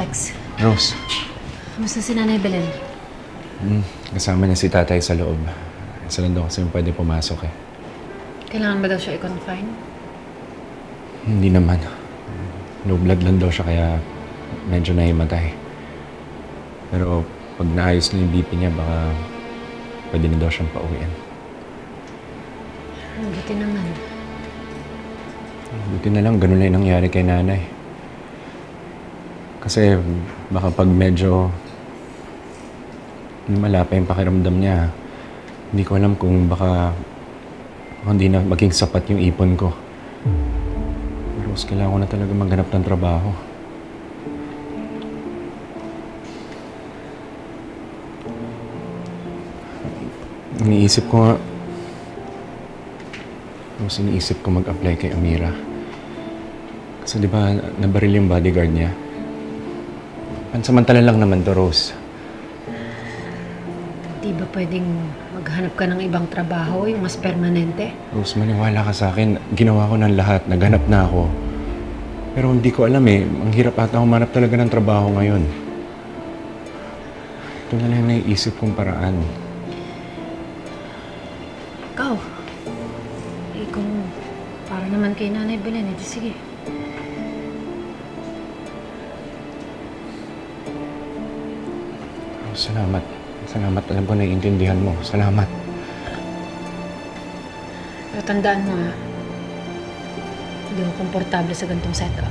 Alex, Rose, kamusta si Nanay Belen? kasama niya si tatay sa loob. Isa lang daw kasi yung pwede pumasok eh. Kailangan ba daw siya i-confine? Hindi naman. Low blood lang daw siya kaya medyo nahimatay. Pero pag naayos na yung BP niya, baka pwede na daw siyang pauwiin. Buti naman. Buti na lang, ganun lang yung nangyari kay nanay. Kasi baka pag medyo lumala pa yung pakiramdam niya, hindi ko alam kung baka hindi na maging sapat yung ipon ko. Rose, kailangan ko na talaga maghanap ng trabaho. Iniisip ko mag-apply kay Amira. Kasi di ba nabaril yung bodyguard niya? Pansamantala lang naman to, Rose. Di ba pwedeng maghanap ka ng ibang trabaho, yung mas permanente? Rose, maniwala ka sa akin. Ginawa ko ng lahat. Naghanap na ako. Pero hindi ko alam eh. Ang hirap ata humanap talaga ng trabaho ngayon. Ito na lang naiisip kong paraan. Ikaw? Kung para naman kay Nanay Belen, edi sige. Rose, salamat. Salamat. Alam ko naiintindihan mo. Salamat. Pero tandaan mo ha, hindi ako komportable sa ganitong setup.